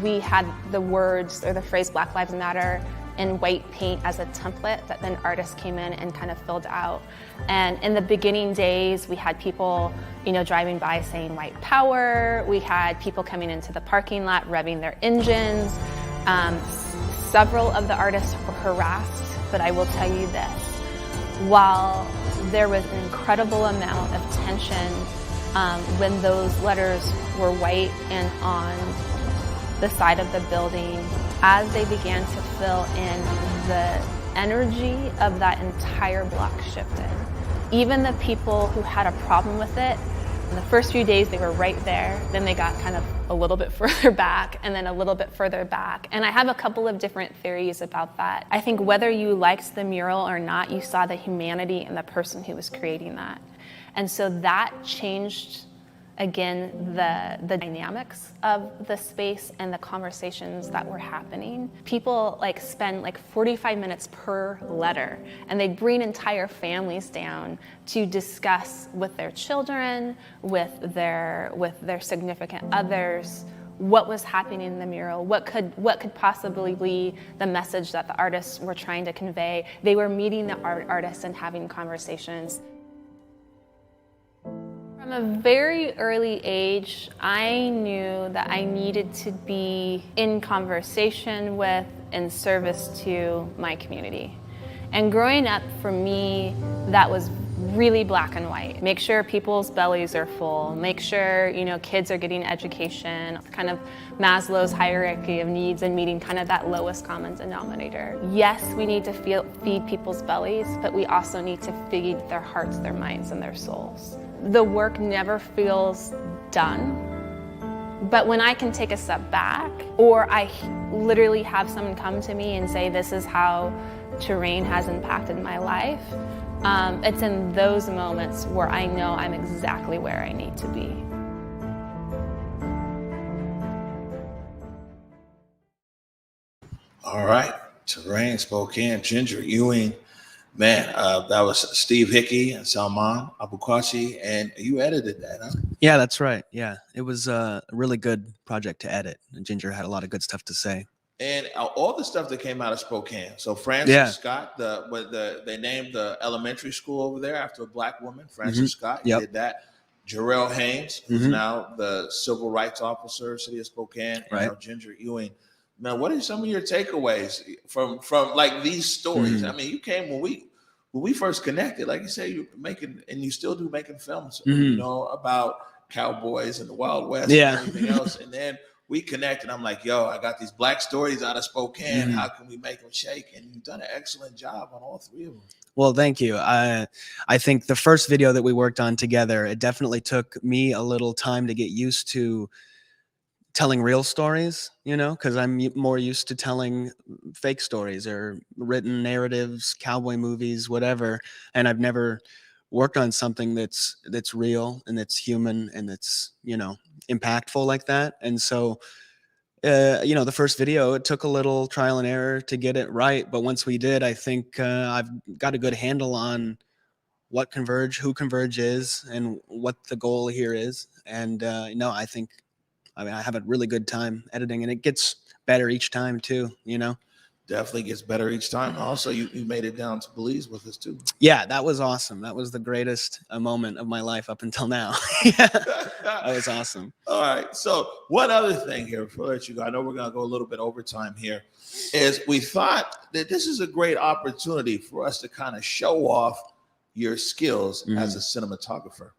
we had the words or the phrase Black Lives Matter in white paint as a template that then artists came in and kind of filled out. And in the beginning days, we had people, driving by saying white power. We had people coming into the parking lot revving their engines. Several of the artists were harassed, but I will tell you this. While there was an incredible amount of tension when those letters were white and on the side of the building, as they began to fill in, the energy of that entire block shifted. Even the people who had a problem with it, in the first few days they were right there, then they got kind of a little bit further back and then a little bit further back. And I have a couple of different theories about that. I think whether you liked the mural or not, you saw the humanity in the person who was creating that. And so that changed, again, the dynamics of the space and the conversations that were happening. People spend 45 minutes per letter, and they'd bring entire families down to discuss with their children, with their significant others, what was happening in the mural, what could possibly be the message that the artists were trying to convey. They were meeting the artists and having conversations. From a very early age, I knew that I needed to be in conversation with and service to my community. And growing up, for me, that was really black and white. Make sure people's bellies are full, make sure, kids are getting education, kind of Maslow's hierarchy of needs and meeting kind of that lowest common denominator. Yes, we need to feed people's bellies, but we also need to feed their hearts, their minds, and their souls. The work never feels done, but when I can take a step back, or I literally have someone come to me and say, this is how terrain has impacted my life, it's in those moments where I know I'm exactly where I need to be. All right, Terrain, Spokane, Ginger, Ewing. Man, that was Steve Hickey and Salman Abukashi, and you edited that, huh? Yeah, that's right. Yeah, it was a really good project to edit. Ginger had a lot of good stuff to say. And all the stuff that came out of Spokane. So Francis Scott, they named the elementary school over there after a black woman, Francis Scott. He did that. Jarrell Haynes, who's now the civil rights officer, city of Spokane, and now Ginger Ewing. Now, what are some of your takeaways from like these stories? I mean, you came when we first connected, like you say, you making, and you still do, making films, about cowboys and the Wild West and everything else. And then we connected. I'm like, yo, I got these black stories out of Spokane. How can we make them shake? And you've done an excellent job on all three of them. Well, thank you. I think the first video that we worked on together, it definitely took me a little time to get used to telling real stories, because I'm more used to telling fake stories or written narratives, cowboy movies, whatever. And I've never worked on something that's real and that's human and that's, impactful like that. And so, the first video, it took a little trial and error to get it right. But once we did, I think I've got a good handle on what Converge, who Converge is, and what the goal here is. And I have a really good time editing, and it gets better each time too, Definitely gets better each time. Also, you made it down to Belize with us too. Yeah, that was awesome. That was the greatest moment of my life up until now. That was awesome. All right. So one other thing here before I let you go, I know we're going to go a little bit overtime here, is we thought that this is a great opportunity for us to kind of show off your skills as a cinematographer.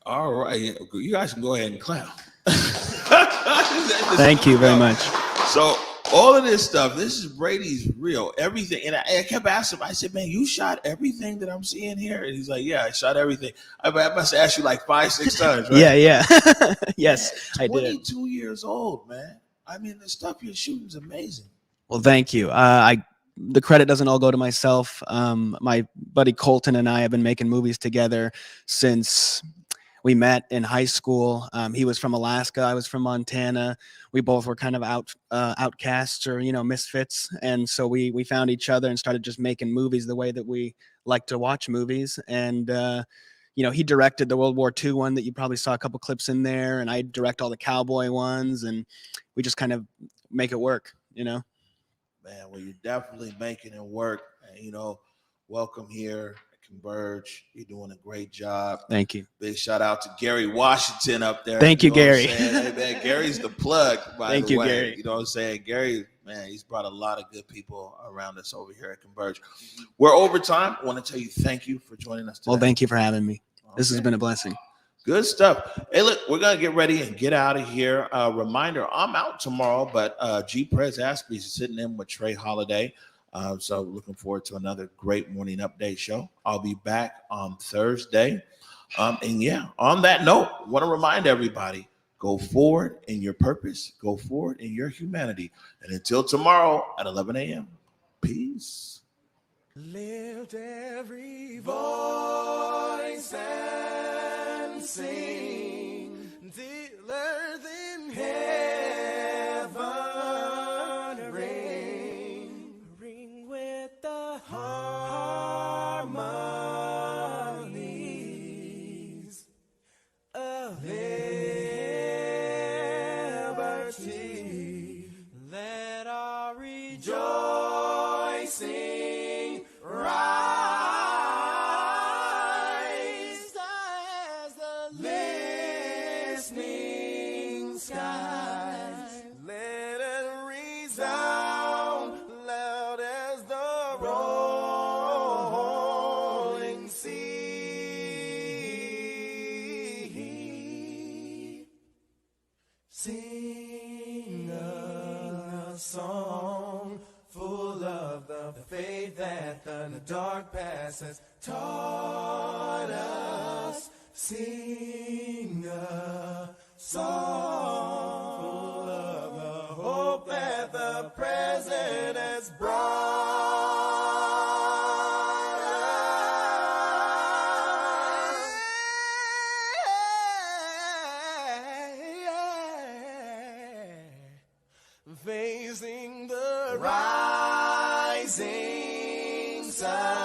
All right. You guys can go ahead and clap. Thank you very much. So all of this stuff, this is Brady's reel, everything. And I kept asking him, I said, man, you shot everything that I'm seeing here? And he's like, yeah, I shot everything. I must have asked you like 5-6 times, right? Yeah. Yes, man, I did. 22 years old, man. I mean, the stuff you're shooting is amazing. Well, thank you. The credit doesn't all go to myself. My buddy Colton and I have been making movies together since we met in high school. He was from Alaska. I was from Montana. We both were kind of outcasts or, misfits. And so we found each other and started just making movies the way that we like to watch movies. And, he directed the World War II one that you probably saw a couple clips in there. And I direct all the cowboy ones. And we just kind of make it work, Man, well, you're definitely making it work. And, welcome here. Converge, you're doing a great job. Thank you. Big shout out to Gary Washington up there. Thank you, Gary. Hey, man, Gary's the plug, by Thank the you, way. Gary. You know what I'm saying? Gary, man, he's brought a lot of good people around us over here at Converge. We're over time. I want to tell you thank you for joining us today. Well, thank you for having me. This has been a blessing. Good stuff. Hey, look, we're going to get ready and get out of here. Reminder, I'm out tomorrow, but G. Prez Aspie is sitting in with Trey Holiday. So looking forward to another great morning update show. I'll be back on Thursday. And yeah, on that note, I want to remind everybody, go forward in your purpose, go forward in your humanity. And until tomorrow at 11 a.m., peace. Lift every voice and sing till earth in heaven ring with the harmonies of liberty. Let our rejoicing rise as the listening skies. Let it resound loud as the rolling sea. Sing a song full of the faith that the dark past has taught us. Sing a song full of the hope that the present has brought us. Facing the rising sun.